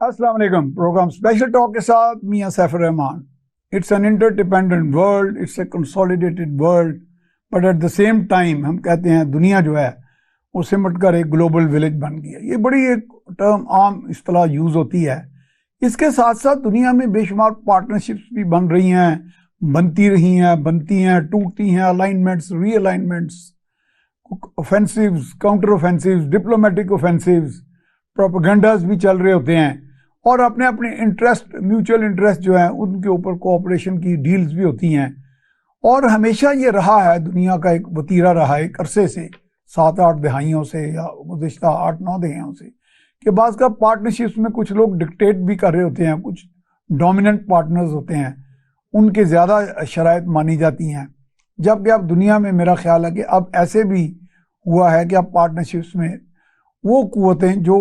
अस्सलाम वालेकुम। Programme special talk के साथ Mian Saifur Rahman. It's an interdependent world, it's a consolidated world, but at the same time हम कहते हैं दुनिया जो है वो सिमट कर एक ग्लोबल विलेज बन गई है। ये बड़ी एक टर्म आम इस्तेलाह यूज़ होती है। इसके साथ साथ दुनिया में बेशुमार पार्टनरशिप्स भी बन रही हैं, बनती रही हैं, बनती हैं, टूटती हैं, अलाइनमेंट्स, रीअलाइनमेंट्स, ऑफेंसिव्स, काउंटर ऑफेंसिव्स, डिप्लोमेटिक ऑफेंसिव्स, प्रोपेगेंडास भी चल रहे होते हैं और अपने अपने इंटरेस्ट, म्यूचुअल इंटरेस्ट जो है उनके ऊपर कोऑपरेशन की डील्स भी होती हैं। और हमेशा ये रहा है, दुनिया का एक वतीरा रहा है एक अरसे से, 7-8 दहाइयों से या गुज़िश्ता 8-9 दहाइयों से, कि बाज़ का पार्टनरशिप्स में कुछ लोग डिक्टेट भी कर रहे होते हैं, कुछ डोमिनेंट पार्टनर्स होते हैं, उनके ज़्यादा शराइत मानी जाती हैं। जबकि अब दुनिया में मेरा ख्याल है कि अब ऐसे भी हुआ है कि अब पार्टनरशिप्स में वो कुव्वतें जो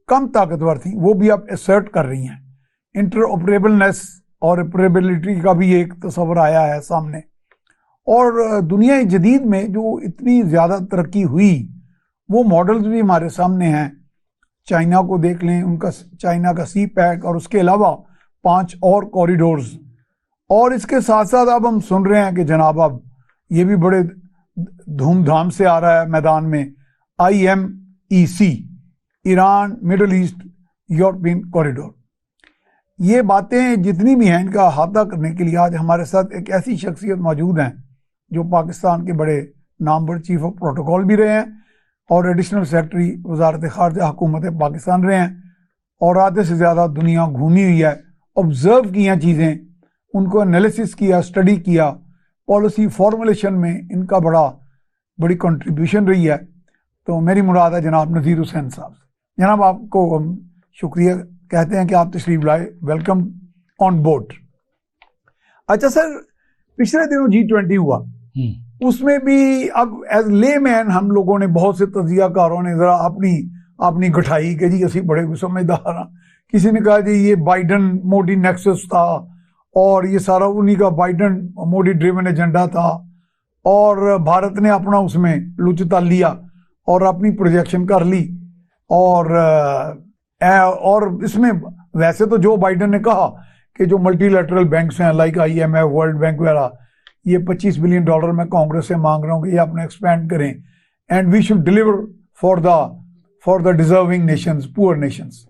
कम ताकतवर थी वो भी अब असर्ट कर रही हैं। इंटरऑपरेबलनेस और ऑपरेबिलिटी का भी एक तस्वर आया है सामने। और दुनिया जदीद में जो इतनी ज़्यादा तरक्की हुई वो मॉडल्स भी हमारे सामने हैं। चाइना को देख लें, उनका चाइना का सी पैक और उसके अलावा 5 और कॉरिडोर्स। और इसके साथ साथ अब हम सुन रहे हैं कि जनाब अब ये भी बड़े धूमधाम से आ रहा है मैदान में, IMEC, Iran middle east European corridor. ये बातें जितनी भी हैं इनका अहाता करने के लिए आज हमारे साथ एक ऐसी शख्सियत मौजूद हैं जो पाकिस्तान के बड़े नामवर चीफ ऑफ प्रोटोकॉल भी रहे हैं और एडिशनल सेक्रेटरी वजारत खारजा हुकूमत पाकिस्तान रहे हैं और आधे से ज़्यादा दुनिया घूमी हुई है, ऑब्जर्व की हैं चीज़ें, उनको एनालिसिस किया, स्टडी किया, पॉलिसी फॉर्मुलेशन में इनका बड़ी कंट्रीब्यूशन रही है। तो मेरी मुराद है जनाब नज़ीर हुसैन साहब से। जनाब आपको हम शुक्रिया कहते हैं कि आप तशरीफ लाए, वेलकम ऑन बोर्ड। अच्छा सर, पिछले दिनों G20 हुआ, उसमें भी अब एज लेमैन हम लोगों ने, बहुत से तजियाकारों ने जरा अपनी गठाई कि जी असी बड़े समझदार हाँ। किसी ने कहा जी ये बाइडन मोदी नेक्सस था और ये सारा उन्हीं का बाइडन मोदी ड्रिवन एजेंडा था और भारत ने अपना उसमें लुचता लिया और अपनी प्रोजेक्शन कर ली। और इसमें वैसे तो जो बाइडन ने कहा कि जो मल्टीलैटरल बैंक्स हैं लाइक IMF, वर्ल्ड बैंक वगैरह, ये $25 बिलियन मैं कांग्रेस से मांग रहा हूँ कि ये अपने एक्सपेंड करें and we should deliver for the deserving nations, poor nations.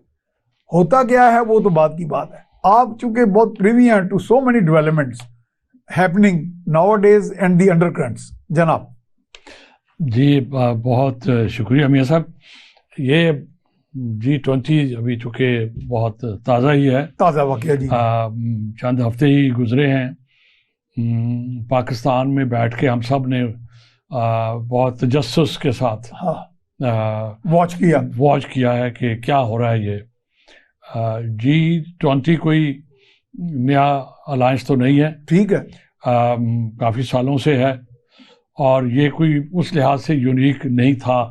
होता क्या है वो तो बात की बात है। आप चूंकि बहुत प्रिवी हैं to so many developments happening nowadays and the undercurrents, जनाब। जी बहुत शुक्रिया मियां साहब। ये G20 अभी चूँकि बहुत ताज़ा ही है, ताज़ा वाक़या जी, चंद हफ्ते ही गुजरे हैं। पाकिस्तान में बैठ के हम सब ने बहुत तजस्सुस के साथ वॉच किया है कि क्या हो रहा है। ये G20 कोई नया अलायंस तो नहीं है, ठीक है, काफ़ी सालों से है और ये कोई उस लिहाज से यूनिक नहीं था।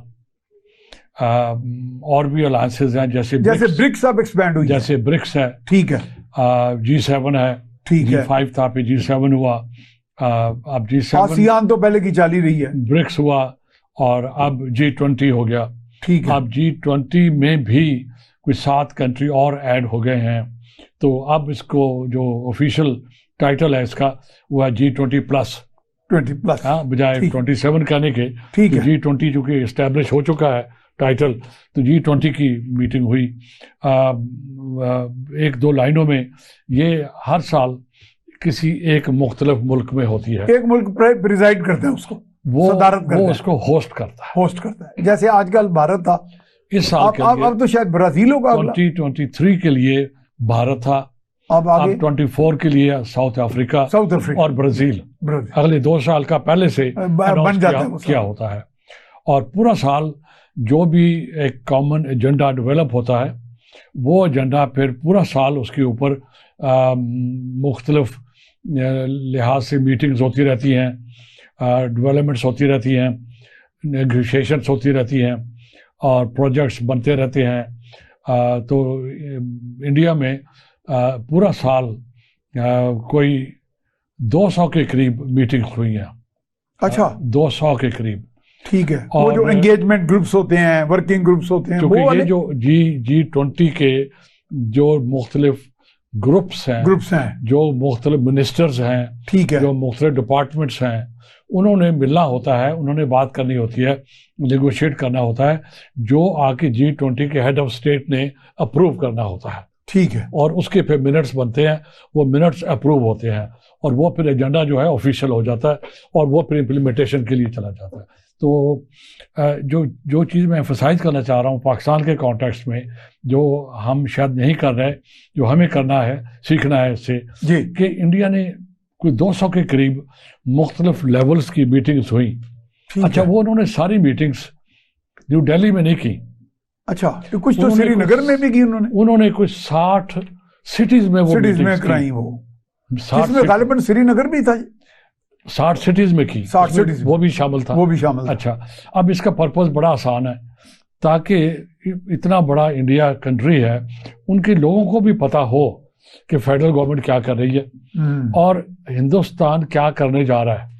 और भी अलायंसेज हैं जैसे ब्रिक्स अब एक्सपैंड हुई, जैसे ब्रिक्स है, ठीक है, G7 है, ठीक है, G5 था, फिर G7 हुआ, अब G7, आसियान तो पहले की चाली रही है, ब्रिक्स हुआ और अब G20 हो गया, ठीक है। अब G20 में भी कुछ 7 कंट्री और ऐड हो गए हैं। तो अब इसको जो ऑफिशियल टाइटल है इसका वो है G20+, 20+, हाँ, बजाय 27 कहने के, ठीक है। G20 चूँकि इस्टेब्लिश हो चुका है टाइटल, तो G20 की मीटिंग हुई। 1-2 लाइनों में ये हर साल किसी एक मुख्तलिफ मुल्क में होती है, एक मुल्क प्रिजाइड करता है उसको, वो उसको होस्ट करता है। जैसे आजकल भारत था, इस साल के लिए, अब तो शायद ब्राजील होगा, 2023 के लिए भारत था, अब 24 के लिए साउथ अफ्रीका और ब्राजील अगले 2 साल का पहले से बन जाता है, क्या होता है। और पूरा साल जो भी एक कॉमन एजेंडा डेवलप होता है वो एजेंडा फिर पूरा साल उसके ऊपर मुख्तलिफ लिहाज से मीटिंग्स होती रहती हैं, डेवलपमेंट्स होती रहती हैं, नेगोशिएशंस होती रहती हैं और प्रोजेक्ट्स बनते रहते हैं। तो इंडिया में पूरा साल कोई 200 के करीब मीटिंग्स हुई हैं। अच्छा, 200 के करीब, ठीक है। और वो जो एंगेजमेंट ग्रुप्स होते हैं, वर्किंग ग्रुप्स होते हैं, वो ये जो G20 के जो मुख्तलिफ ग्रुप्स हैं जो मुख्तलिफ मिनिस्टर्स हैं, ठीक है, जो मुख्तलिफ डिपार्टमेंट्स हैं, उन्होंने मिलना होता है, उन्होंने बात करनी होती है, नेगोशिएट करना होता है, जो आके G20 के हेड ऑफ स्टेट ने अप्रूव करना होता है, ठीक है, और उसके फिर मिनट्स बनते हैं, वो मिनट्स अप्रूव होते हैं और वो फिर एजेंडा जो है ऑफिशियल हो जाता है और वो फिर इम्प्लीमेंटेशन के लिए चला जाता है। तो जो चीज़ मैं एम्फसाइज करना चाह रहा हूँ पाकिस्तान के कॉन्टेक्स्ट में, जो हम शायद नहीं कर रहे, जो हमें करना है, सीखना है इससे, कि इंडिया ने कोई 200 के करीब मुख्तलिफ लेवल्स की मीटिंग्स हुई। अच्छा, वो उन्होंने सारी मीटिंग्स न्यू दिल्ली में नहीं की। अच्छा, तो कुछ तो श्रीनगर में भी की उन्होंने कुछ 60 सिटीज में वो मीटिंग्स कराई, वो 60 गालिबन श्रीनगर भी था, 60 सिटीज में की, 60 सिटीज वो भी शामिल था, वो भी शामिल था। अच्छा, अब इसका पर्पस बड़ा आसान है, ताकि इतना बड़ा इंडिया कंट्री है, उनके लोगों को भी पता हो कि फेडरल गवर्नमेंट क्या कर रही है और हिंदुस्तान क्या करने जा रहा है।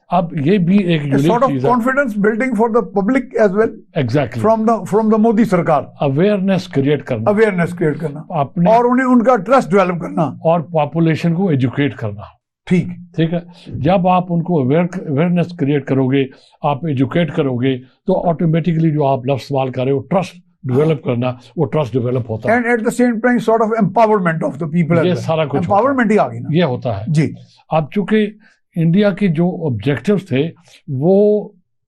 अब ये भी एक यूनिक चीज है, confidence building for the public as well, exactly, from the Modi sarkar, awareness create करना अपने, और उन्हें उनका ट्रस्ट डेवलप करना और पॉपुलेशन को एजुकेट करना। ठीक है, जब आप उनको अवेयरनेस क्रिएट करोगे, आप एजुकेट करोगे, तो ऑटोमेटिकली जो आप लफ्ज इस्तेमाल कर रहे हो, ट्रस्ट डेवलप करना, वो ट्रस्ट डेवलप होता है, and eight the same time sort of empowerment of the people. ये सारा कुछ एम्पावरमेंट ही आ गई ना, ये होता है जी। अब चूंकि इंडिया के जो ऑब्जेक्टिव्स थे वो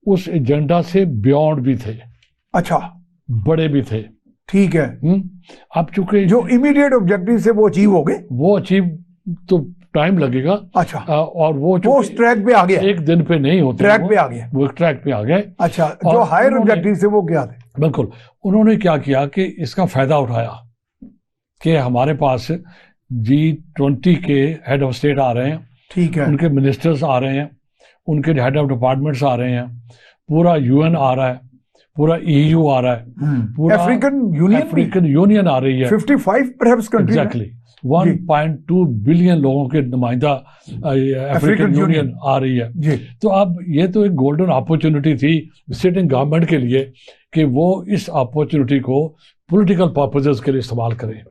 उस एजेंडा से बियॉन्ड भी थे, अच्छा, बड़े भी थे, ठीक है। अब चूंकि जो इमीडिएट ऑब्जेक्टिव से वो अचीव हो गए, वो अचीव तो टाइम लगेगा, अच्छा, और वो ट्रैक पे आ गया, एक दिन पे नहीं होते, ट्रैक पे आ गया, वो ट्रैक पे आ गए। अच्छा, जो हायर ऑब्जेक्टिव से वो क्या थे? बिल्कुल, उन्होंने क्या किया कि इसका फायदा उठाया कि हमारे पास G20 के हेड ऑफ स्टेट आ रहे हैं, ठीक है, उनके मिनिस्टर्स आ रहे हैं, उनके हेड ऑफ डिपार्टमेंट्स आ रहे हैं, पूरा UN आ रहा है, पूरा EU आ रहा है, पूरा अफ्रीकन यूनियन आ रही है, 55 परहैप्स कंट्रीज, एग्जैक्टली 1.2 बिलियन लोगों के नुमाइंदा अफ्रीकन यूनियन आ रही है जी। तो अब ये तो एक गोल्डन अपॉर्चुनिटी थी सिटिंग गवर्नमेंट के लिए कि वो इस अपॉर्चुनिटी को पॉलिटिकल पर्पसेस के लिए इस्तेमाल करें,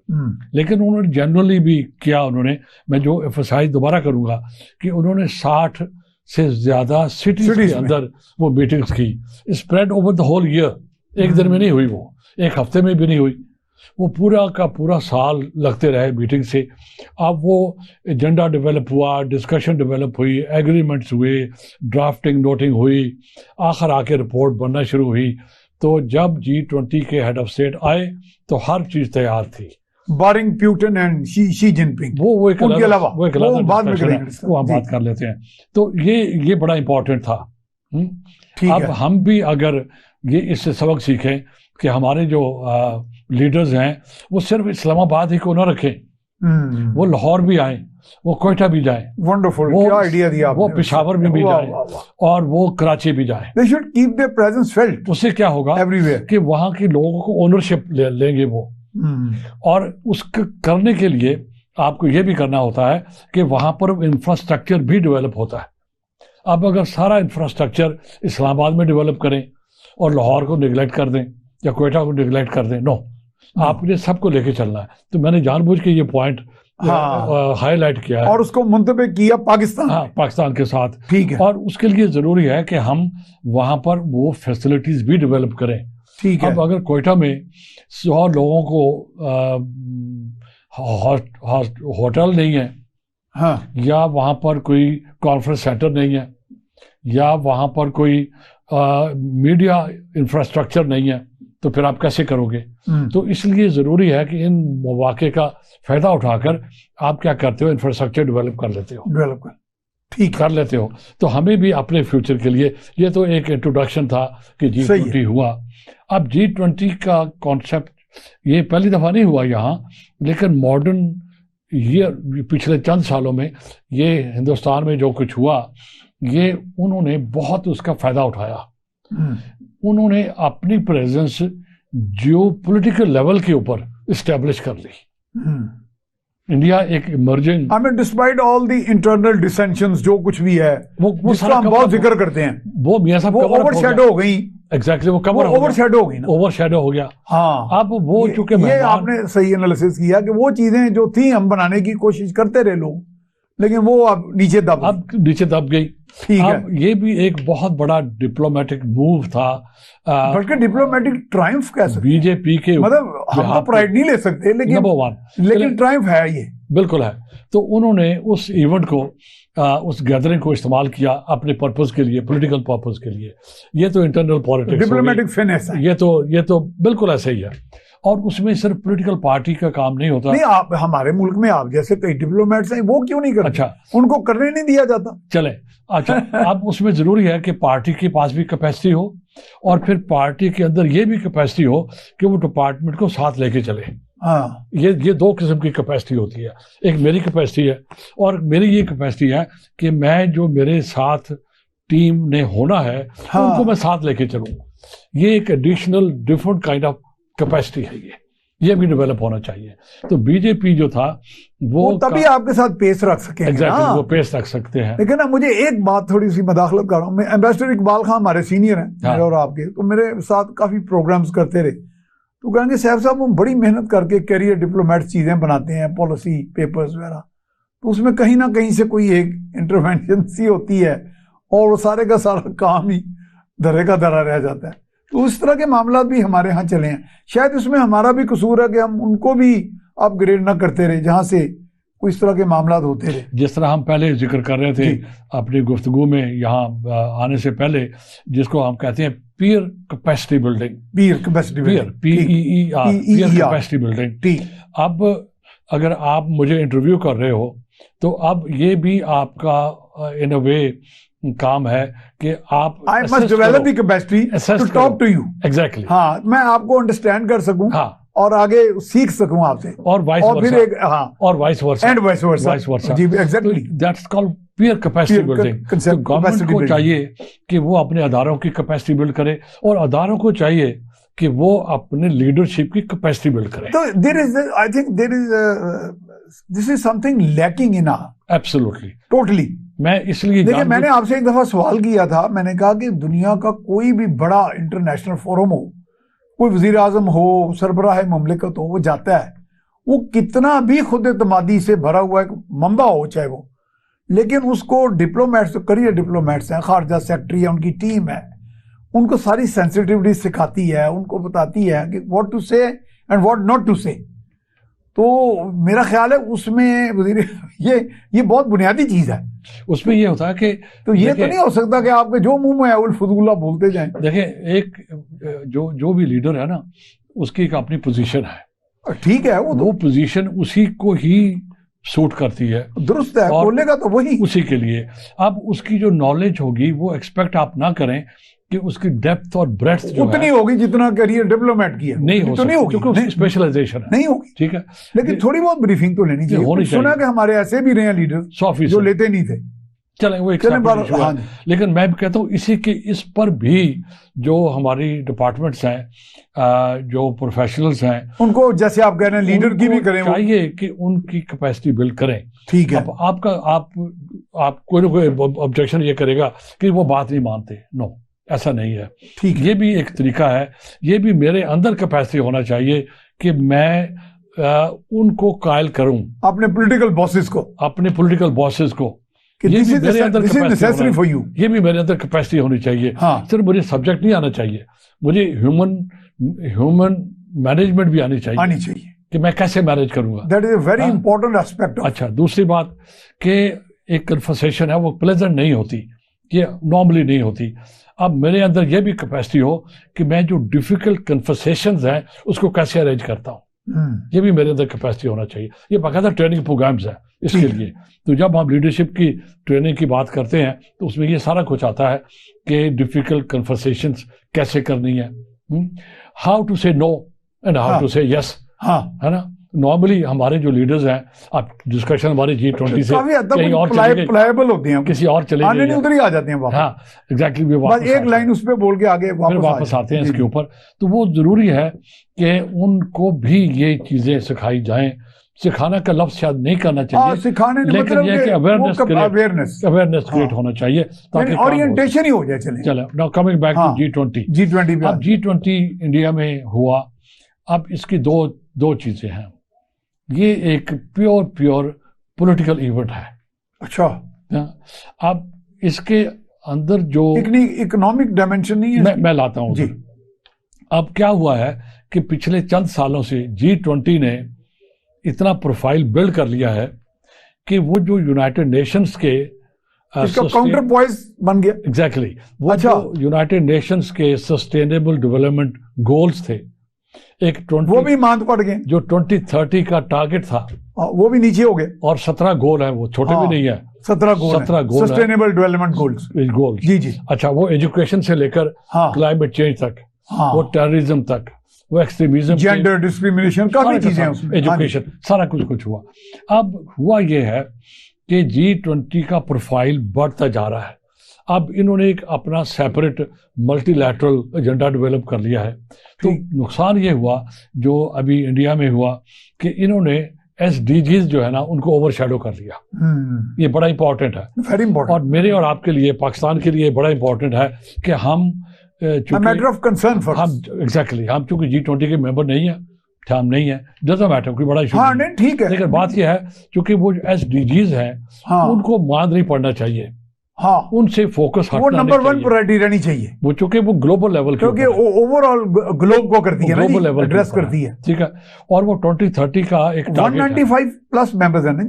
लेकिन उन्होंने जनरली भी किया। मैं जो एम्फसाइज दोबारा करूंगा कि उन्होंने 60 से ज्यादा सिटीज के अंदर वो मीटिंग्स की, spread over the whole year, एक दिन में नहीं हुई, वो एक हफ्ते में भी नहीं हुई, वो पूरा का पूरा साल लगते रहे मीटिंग से। अब वो एजेंडा डेवलप हुआ, डिस्कशन डेवलप हुई, एग्रीमेंट्स हुए, ड्राफ्टिंग नोटिंग हुई, आखिर आके रिपोर्ट बनना शुरू हुई। तो जब G20 के हेड ऑफ स्टेट आए तो हर चीज तैयार थी, बारिंग पुतिन एंड शी जिनपिंग, वो एक उनके अलावा वो बाद में वो हम बात कर लेते हैं। तो ये बड़ा इंपॉर्टेंट था। अब हम भी अगर ये इससे सबक सीखें कि हमारे जो लीडर्स हैं वो सिर्फ इस्लामाबाद ही को ना रखें, वो लाहौर भी आए, वो कोयटा भी जाए, वंडरफुल, क्या आइडिया दिया आपने, वो पेशावर में भी जाए और वो कराची भी जाए। They should keep their presence felt। उससे क्या होगा everywhere। कि वहां के लोगों को ओनरशिप लेंगे वो, और उसके करने के लिए आपको ये भी करना होता है कि वहां पर इंफ्रास्ट्रक्चर भी डेवलप होता है। अब अगर सारा इंफ्रास्ट्रक्चर इस्लामाबाद में डेवलप करें और लाहौर को निगलेक्ट कर दें या कोयटा को निगलेक्ट कर दें, नो, आपने सबको लेके चलना है। तो मैंने जानबूझ के ये पॉइंट हाईलाइट किया है और उसको मुंतबे किया पाकिस्तान, पाकिस्तान के साथ, ठीक है। और उसके लिए जरूरी है कि हम वहां पर वो फैसिलिटीज भी डेवलप करें, ठीक है। अब अगर कोयटा में 100 लोगों को होटल नहीं है, हाँ, या वहां पर कोई कॉन्फ्रेंस सेंटर नहीं है, या वहां पर कोई मीडिया इंफ्रास्ट्रक्चर नहीं है, तो फिर आप कैसे करोगे? तो इसलिए जरूरी है कि इन मौके का फायदा उठाकर आप क्या करते हो, इंफ्रास्ट्रक्चर डेवलप कर लेते हो, ठीक कर लेते हो। तो हमें भी अपने फ्यूचर के लिए, ये तो एक इंट्रोडक्शन था कि G20 हुआ। अब G20 का कॉन्सेप्ट ये पहली दफा नहीं हुआ यहाँ, लेकिन मॉडर्न ये पिछले चंद सालों में ये हिंदुस्तान में जो कुछ हुआ, ये उन्होंने बहुत उसका फायदा उठाया। उन्होंने अपनी प्रेजेंस जियो पॉलिटिकल लेवल के ऊपर इस्टेब्लिश कर ली। इंडिया एक emerging, I mean despite all the internal dissensions जो कुछ भी है, वो हम बहुत जिक्र करते हैं, वो मियां साहब ओवरशैडो हो गई एग्जैक्टली वो कवर ओवरशैडो होगी ना, ओवरशैडो हो गया। हाँ, अब वो चूंकि ये आपने सही एनालिसिस किया कि वो चीजें जो थी हम बनाने की कोशिश करते रहे लोग, लेकिन वो अब नीचे दब गई। ठीक है, ये भी एक बहुत बड़ा डिप्लोमेटिक मूव था, बल्कि डिप्लोमेटिक ट्रायम्फ कह सकते बीजेपी के, मतलब हम तो प्राइड नहीं ले सकते, लेकिन नंबर 1 लेकिन ट्रायम्फ है ये, बिल्कुल है। तो उन्होंने उस इवेंट को, उस गैदरिंग को इस्तेमाल किया अपने पर्पस के लिए, पॉलिटिकल पर्पस के लिए। ये तो इंटरनल पॉलिटिक्स, डिप्लोमेटिक फिनेस है, ये तो बिल्कुल ऐसे ही है। और उसमें सिर्फ पॉलिटिकल पार्टी का काम नहीं होता। नहीं, आप हमारे मुल्क में आप जैसे कई डिप्लोमेट्स हैं, वो क्यों नहीं करते? अच्छा, उनको करने नहीं दिया जाता। चले, अच्छा अब उसमें जरूरी है कि पार्टी के पास भी कैपेसिटी हो, और फिर पार्टी के अंदर ये भी कैपेसिटी हो कि वो डिपार्टमेंट को साथ लेके चले। हाँ, ये 2 किस्म की कैपेसिटी होती है। एक मेरी कैपेसिटी है, और मेरी ये कैपेसिटी है कि मैं जो मेरे साथ टीम ने होना है, हाँ, उनको मैं साथ लेके चलूं। ये एक additional different kind of capacity है, ये भी डेवलप होना चाहिए। तो बीजेपी जो था वो तभी आपके साथ पेस रख सके। एग्जैक्टली, वो पेस रख सकते हैं। लेकिन ना मुझे एक बात थोड़ी सी मदाखलत कर रहा हूँ, मैं एम्बेसडर इकबाल खान हमारे सीनियर हैं, हाँ, मेरे और आपके, तो मेरे साथ काफी प्रोग्राम्स करते रहे। तो कहेंगे सैफ साहब हम बड़ी मेहनत करके कैरियर डिप्लोमेट चीजें बनाते हैं, पॉलिसी पेपर्स वगैरह, तो उसमें कहीं ना कहीं से कोई एक इंटरवेंशन सी होती है और वो सारे का सारा काम ही धरे का धरा रह जाता है। तो उस तरह के मामला भी हमारे यहाँ चले हैं। शायद उसमें हमारा भी कसूर है कि हम उनको भी अपग्रेड ना करते रहे, जहां से कोई इस तरह के मामला होते रहे। जिस तरह हम पहले जिक्र कर रहे थे अपनी गुफ्तगू में यहाँ आने से पहले, जिसको हम कहते हैं peer capacity building, peer capacity building, peer capacity building. अब अगर आप मुझे इंटरव्यू कर रहे हो, तो अब ये भी आपका इन अ वे काम है कि आप I must develop the capacity to talk to you. Exactly, हाँ, मैं आपको अंडरस्टैंड कर सकूं, हाँ, और आगे सीख सकूं आपसे, और वाइस वर्सा, हाँ, और vice versa, and vice versa, जी exactly, that's called peer capacity building. तो गवर्नमेंट को चाहिए कि वो अपने अदारों की कैपेसिटी बिल्ड करे, और अदारों को चाहिए कि वो अपने लीडरशिप की कैपेसिटी बिल्ड करे। तो there is, I think there is, this is something lacking in our, absolutely, totally. मैं इसलिए देखिए, मैंने आपसे एक दफा सवाल किया था, मैंने कहा कि दुनिया का कोई भी बड़ा इंटरनेशनल फोरम हो, कोई वजीर आजम हो, सरबराह मुमलिकत हो, वो जाता है, वो कितना भी खुद एतमादी से भरा हुआ एक मंबा हो चाहे वो, लेकिन उसको डिप्लोमेट्स, करियर डिप्लोमेट्स हैं, खारजा सेक्रेटरी है, उनकी टीम है, उनको सारी सेंसिटिविटी सिखाती है, उनको बताती है कि व्हाट टू से एंड व्हाट नॉट टू से। तो मेरा ख्याल है उसमें वजीर, ये बहुत बुनियादी चीज है। उसमें ये होता है कि तो ये तो नहीं हो सकता कि आपके जो मुंह में है उल फुदूला बोलते जाएं। देखिए, एक जो भी लीडर है ना, उसकी एक अपनी पोजीशन है, ठीक है, वो पोजीशन उसी को ही सूट करती है, दुरुस्त है, बोलेगा तो वही उसी के लिए। अब उसकी जो नॉलेज होगी वो एक्सपेक्ट आप ना करें कि उसकी डेप्थ और ब्रेड्थ जो उतनी होगी जितना करियर डिप्लोमेट की है, नहीं हो सकती, क्योंकि उसकी स्पेशलाइजेशन नहीं होगी, ठीक है। लेकिन थोड़ी बहुत ब्रीफिंग तो लेनी चाहिए। सुना कि हमारे ऐसे भी रहे लीडर जो लेते नहीं थे, चले वो एक हाँ, लेकिन मैं कहता हूँ इसी के इस पर भी जो हमारी डिपार्टमेंट्स हैं, जो प्रोफेशनल्स हैं, उनको जैसे आप कह रहे हैं लीडर की भी करें, चाहिए कि उनकी कैपेसिटी बिल्ड करें। ठीक है, आप कोई ना कोई ऑब्जेक्शन ये करेगा कि वो बात नहीं मानते, नो, ऐसा नहीं है। ठीक, ये भी एक तरीका है, ये भी मेरे अंदर कैपेसिटी होना चाहिए कि मैं उनको कायल करूं, अपने पॉलिटिकल बॉसेस को, ये भी मेरे अंदर कैपेसिटी फॉर यू, ये भी मेरे अंदर कैपेसिटी होनी चाहिए। हाँ, सिर्फ मुझे सब्जेक्ट नहीं आना चाहिए, मुझे ह्यूमन मैनेजमेंट भी आनी चाहिए कि मैं कैसे मैनेज करूंगा। That is a very important aspect. अच्छा, दूसरी बात कि एक कन्वर्सेशन है वो प्लेजेंट नहीं होती, ये नॉर्मली नहीं होती। अब मेरे अंदर ये भी कैपेसिटी हो कि मैं जो डिफिकल्ट कन्वर्सेशंस हैं उसको कैसे अरेंज करता हूँ, ये भी मेरे अंदर कैपेसिटी होना चाहिए। ये बाकायदा ट्रेनिंग प्रोग्राम्स है इसके लिए। तो जब हम लीडरशिप की ट्रेनिंग की बात करते हैं तो उसमें ये सारा कुछ आता है कि डिफिकल्ट कन्वर्सेशंस कैसे करनी है, हाउ टू से नो एंड हाउ टू से यस, है ना। नॉर्मली हमारे जो लीडर्स हैं, अब डिस्कशन हमारे G20 से कहीं और प्लायबल होते हैं, किसी और चले गए, उधर ही आ जाते हैं वापस। हाँ एग्जैक्टली, बस एक लाइन उस पर बोल के आगे वापस आते हैं इसके ऊपर। तो वो जरूरी है कि उनको भी ये चीजें सिखाई जाएं। सिखाना का लफ्ज शायद नहीं करना चाहिए, सिखाने लेकिन मतलब ये कि अवेयरनेस क्रिएट होना चाहिए, ताकि ओरिएंटेशन ही हो जाए। चले now coming back to G20। अब G20 इंडिया में हुआ। अब इसकी दो चीजें हैं। ये एक प्योर पॉलिटिकल इवेंट है। अच्छा। अब इसके अंदर जो इकोनॉमिक डायमेंशन नहीं है, मैं लाता हूं जी। अब क्या हुआ है कि पिछले चंद सालों से G20 ने इतना प्रोफाइल बिल्ड कर लिया है कि वो जो यूनाइटेड नेशंस के काउंटर वॉइस बन गया। एग्जैक्टली वो जो यूनाइटेड नेशंस के सस्टेनेबल डेवलपमेंट गोल्स थे, वो भी मांद पड़ गए। जो 2030 का टारगेट था वो भी नीचे हो गए, और 17 गोल है, वो छोटे भी नहीं है। 17 गोल सस्टेनेबल डेवलपमेंट गोल्स। जी। अच्छा, वो एजुकेशन से लेकर क्लाइमेट चेंज तक, वो टेररिज्म तक, वो एक्सट्रीमिज्म, जेंडर डिस्क्रिमिनेशन, काफी चीजें उसमें, एजुकेशन, सारा कुछ हुआ। अब हुआ ये है कि G20 का प्रोफाइल बढ़ता जा रहा है। अब इन्होंने एक अपना सेपरेट मल्टीलैटरल एजेंडा डेवलप कर लिया है। तो नुकसान ये हुआ जो अभी इंडिया में हुआ कि इन्होंने SDGs जो है ना, उनको ओवरशैडो कर लिया। ये बड़ा इंपॉर्टेंट है, वेरी इंपॉर्टेंट, और मेरे और आपके लिए, पाकिस्तान के लिए बड़ा इंपॉर्टेंट है कि हम मैटर ऑफ कंसर्न फॉर हम एग्जैक्टली हम चूंकि G20 के मेंबर नहीं है, हम नहीं है, डजंट मैटर, कोई बड़ा इशू नहीं, ठीक है। लेकिन बात यह है चूंकि वो SDGs हैं, उनको मांद नहीं पड़ना चाहिए। उनसे फोकस हटना, वो नंबर 1 प्रायोरिटी रहनी चाहिए। वो चूंकि वो ग्लोबल लेवल, क्योंकि ओवरऑल ग्लोब को करती है, ग्लोबल लेवल एड्रेस करती है, ठीक है। और वो 2030 का एक 195 प्लस मेंबर्स है ना,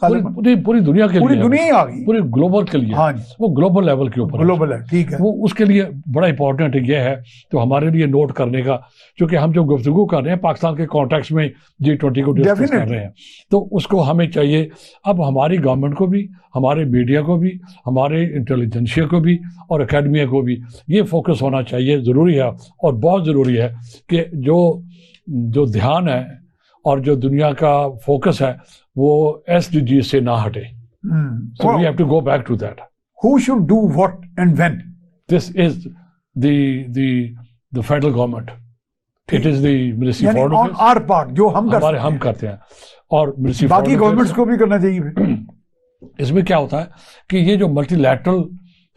पूरी दुनिया के लिए, पूरी दुनिया ही आ गई, पूरे ग्लोबल के लिए। वो ग्लोबल लेवल के ऊपर ग्लोबल है, ठीक है। वो उसके लिए बड़ा इंपॉर्टेंट ये है, तो हमारे लिए नोट करने का, क्योंकि हम जो गुफ्तगू कर रहे हैं पाकिस्तान के कॉन्टेक्स्ट में G20 को डिस्कस कर रहे हैं, तो उसको हमें चाहिए। अब हमारी गवर्नमेंट को भी, हमारे मीडिया को भी, हमारे इंटेलिजेंसिया को भी, और एकेडमिया को भी ये फोकस होना चाहिए, जरूरी है, और बहुत जरूरी है कि जो ध्यान है और जो दुनिया का फोकस है वो SDG से ना हटे। So we have to go back to that. Who should do what and when? This is the federal government. It is the Ministry of Foreign Affairs. On our part, जो हम करते हैं, और Ministry बाकी governments को भी करना चाहिए। इसमें क्या होता है कि ये जो मल्टीलैटरल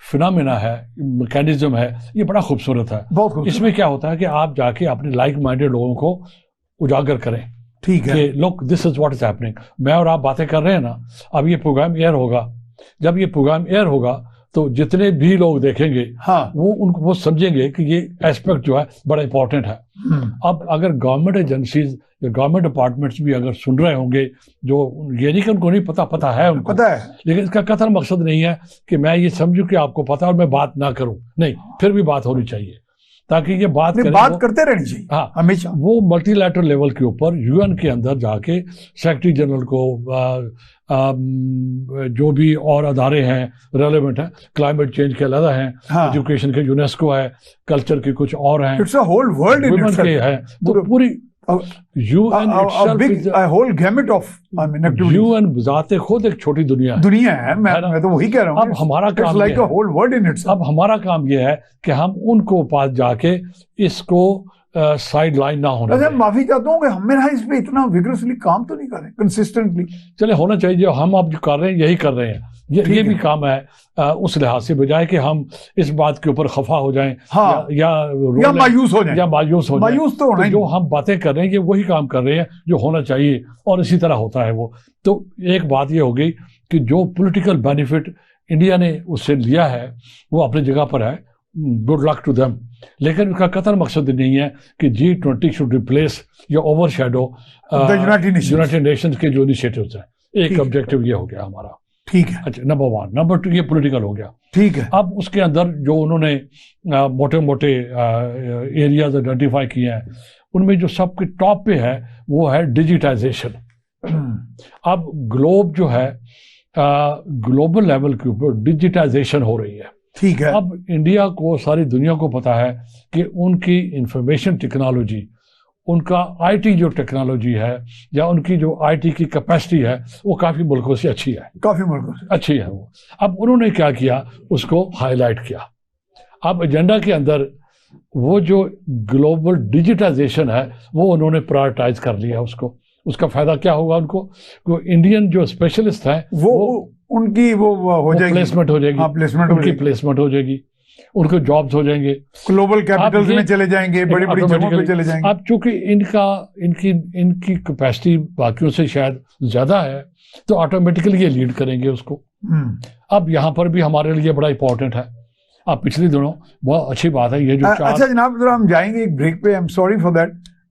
फिनोमेना है, मैकेनिज्म है, ये बड़ा खूबसूरत है। इसमें क्या होता है कि आप जाके अपने लाइक माइंडेड लोगों को उजागर करें, ठीक है, कि look this is what is happening. मैं और आप बातें कर रहे हैं ना, अब ये प्रोग्राम एयर होगा, जब ये प्रोग्राम एयर होगा तो जितने भी लोग देखेंगे वो समझेंगे कि ये एस्पेक्ट जो है बड़ा इंपॉर्टेंट है। अब अगर गवर्नमेंट एजेंसीज या गवर्नमेंट डिपार्टमेंट्स भी अगर सुन रहे होंगे, जो ये नहीं कि उनको नहीं पता है, उनको पता है, लेकिन इसका कतई मकसद नहीं है कि मैं ये समझूं कि आपको पता और मैं बात ना करूं, नहीं, फिर भी बात होनी चाहिए, ताकि ये बात करते रहनी चाहिए। हाँ, हमेशा वो मल्टीलैटरल लेवल के ऊपर UN के अंदर जाके सेक्रेटरी जनरल को, जो भी और अदारे हैं रेलेवेंट हैं, क्लाइमेट चेंज के अलग हैं, एजुकेशन के यूनेस्को है, कल्चर के कुछ और हैं, it's a whole world in itself है, तो पूरी UN जाते खुद एक छोटी दुनिया है। मैं तो वही कह रहा हूँ। अब हमारा काम ये है कि हम उनको पास जाके इसको साइड लाइन ना होना। मैं माफी चाहता हूँ कि हम मेरा इस पे इतना विग्रसली काम तो नहीं कर रहे, कंसिस्टेंटली। चले, होना चाहिए, जो हम अब जो कर रहे हैं यही कर रहे हैं, ये भी काम है उस लिहाज से, बजाय कि हम इस बात के ऊपर खफा हो जाएं, या मायूस हो जाएं, मायूस तो होना, जो हम बातें कर रहे हैं ये वही काम कर रहे हैं जो होना चाहिए, और इसी तरह होता है वो। तो एक बात ये हो गई कि जो पॉलिटिकल बेनिफिट इंडिया ने उससे लिया है वो अपनी जगह पर है, गुड लक टू देम, लेकिन उसका कतई मकसद नहीं है कि G20 शुड रिप्लेस या ओवरशैडो यूनाइटेड नेशंस के जो इनिशिएटिव्स हैं। एक ऑब्जेक्टिव ये हो गया हमारा, ठीक है। अच्छा, नंबर 1। नंबर 2 ये पॉलिटिकल हो गया, ठीक है। अब उसके अंदर जो उन्होंने मोटे एरियाज आइडेंटिफाई किए हैं, उनमें जो सबके टॉप पे है वो है डिजिटाइजेशन। अब ग्लोब जो है, ग्लोबल लेवल के ऊपर डिजिटाइजेशन हो रही है, ठीक है। अब इंडिया को, सारी दुनिया को पता है कि उनकी इंफॉर्मेशन टेक्नोलॉजी, उनका आईटी जो टेक्नोलॉजी है या उनकी जो आईटी की कैपेसिटी है वो काफ़ी मुल्कों से अच्छी है, काफ़ी मुल्कों से अच्छी है वो। अब उन्होंने क्या किया, उसको हाईलाइट किया। अब एजेंडा के अंदर वो जो ग्लोबल डिजिटाइजेशन है वो उन्होंने प्रायोरिटाइज कर लिया उसको। उसका फायदा क्या होगा उनको, वो इंडियन जो स्पेशलिस्ट हैं वो उनकी वो हो जाएगी, प्लेसमेंट हो जाएगी, उनकी प्लेसमेंट हो जाएगी, उनको जॉब्स हो जाएंगे, ग्लोबल कैपिटल्स में चले जाएंगे, बड़ी बड़ी जगहों पे चले जाएंगे। अब चूंकि इनकी कैपेसिटी बाकियों से शायद ज्यादा है तो ऑटोमेटिकली ये लीड करेंगे उसको। अब यहाँ पर भी हमारे लिए बड़ा इंपॉर्टेंट है। अब पिछले दिनों बहुत अच्छी बात है ये जो अच्छा जनाब, जरा हम जाएंगे एक ब्रेक पे, I am sorry for that.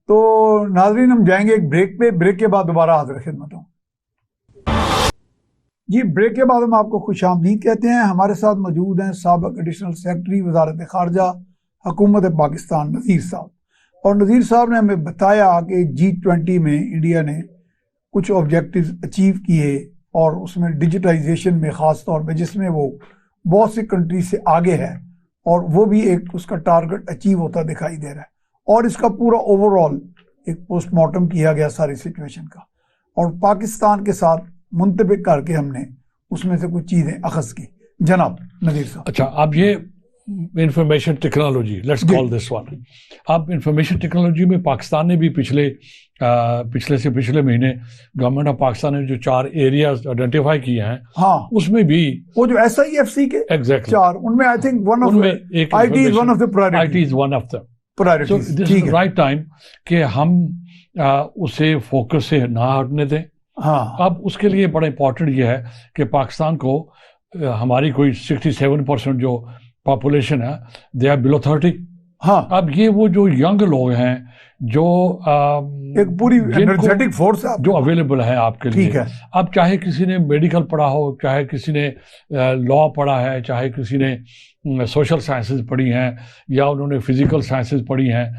तो नाजरीन हम जाएंगे एक ब्रेक पे, ब्रेक के बाद दोबारा हाजिर खिदमत हूँ जी। ब्रेक के बाद हम आपको खुशामदीद कहते हैं। हमारे साथ मौजूद हैं साबिक एडिशनल सेक्रेटरी वजारत खारजा हुकूमत पाकिस्तान नज़ीर साहब। और नज़ीर साहब ने हमें बताया कि G20 में इंडिया ने कुछ ऑब्जेक्टिव्स अचीव किए और उसमें डिजिटाइजेशन में ख़ास तौर पर, जिसमें वो बहुत सी कंट्री से आगे है और वो भी एक उसका टारगेट अचीव होता दिखाई दे रहा है। और इसका पूरा ओवरऑल एक पोस्टमार्टम किया गया सारी सिचुएशन का और पाकिस्तान के साथ मुंतबिक करके हमने उसमें से कुछ चीज़ें अखज़ की। जनाब नज़ीर साहब, अच्छा अब ये information technology, let's call this one. अब इंफॉर्मेशन टेक्नोलॉजी में पाकिस्तान ने भी पिछले महीने गवर्नमेंट ऑफ पाकिस्तान ने जो 4 एरियाज आइडेंटिफाई किए हैं, हाँ, उसमें भी वो जो SIFC के एग्जैक्टली 4, उनमें I think IT is one of the priorities. This is right time कि हम उसे फोकस से ना हटने दें। हाँ, अब उसके लिए बड़ा इंपॉर्टेंट ये है कि पाकिस्तान को हमारी कोई 67% जो पॉपुलेशन है, दे आर बिलो 30। हाँ, अब ये वो जो यंग लोग हैं जो एक पूरी एनर्जेटिक फोर्स जो अवेलेबल है आपके लिए। ठीक है। अब चाहे किसी ने मेडिकल पढ़ा हो, चाहे किसी ने लॉ पढ़ा है, चाहे किसी ने सोशल साइंसेज पढ़ी हैं या उन्होंने फिजिकल साइंसेज पढ़ी हैं,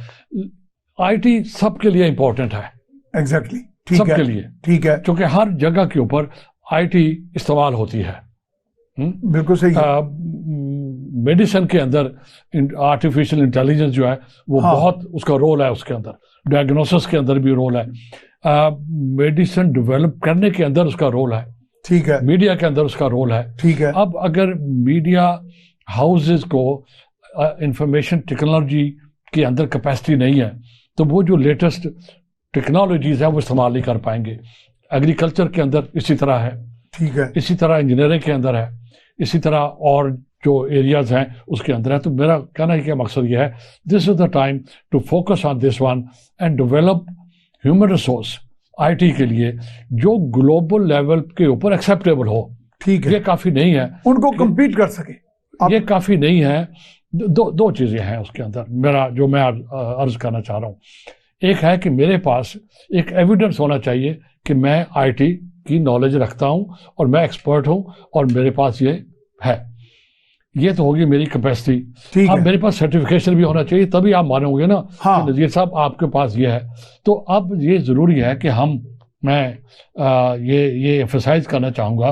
IT सबके लिए इंपॉर्टेंट है। एग्जैक्टली, सबके लिए ठीक है, क्योंकि हर जगह के ऊपर IT इस्तेमाल होती है। बिल्कुल सही। मेडिसिन के अंदर आर्टिफिशियल इंटेलिजेंस जो है वो बहुत उसका रोल है, उसके अंदर डायग्नोसिस के अंदर भी रोल है, मेडिसिन डेवलप करने के अंदर उसका रोल है। ठीक है, मीडिया के अंदर उसका रोल है। ठीक है। अब अगर मीडिया हाउसेस को इंफॉर्मेशन टेक्नोलॉजी के अंदर कैपेसिटी नहीं है तो वो जो लेटेस्ट टेक्नोलॉजीज है वो इस्तेमाल नहीं कर पाएंगे। एग्रीकल्चर के अंदर इसी तरह है, ठीक है, इसी तरह इंजीनियरिंग के अंदर है, इसी तरह और जो एरियाज हैं उसके अंदर है। तो मेरा कहना है कि मकसद ये है, this is the time to focus on this one and develop human resource IT के लिए जो ग्लोबल लेवल के ऊपर एक्सेप्टेबल हो। ठीक है, ये काफ़ी नहीं है, उनको कम्पीट कर सके, ये काफ़ी नहीं है। दो चीज़ें हैं उसके अंदर, मेरा जो मैं अर्ज करना चाह रहा हूँ। एक है कि मेरे पास एक एविडेंस होना चाहिए कि मैं IT की नॉलेज रखता हूँ और मैं एक्सपर्ट हूँ और मेरे पास ये है। ये तो होगी मेरी कैपेसिटी। अब मेरे पास सर्टिफिकेशन भी होना चाहिए, तभी आप मानोगे ना। हाँ, नज़ीर साहब आपके पास ये है। तो अब ये ज़रूरी है कि मैं ये एम्फसाइज करना चाहूँगा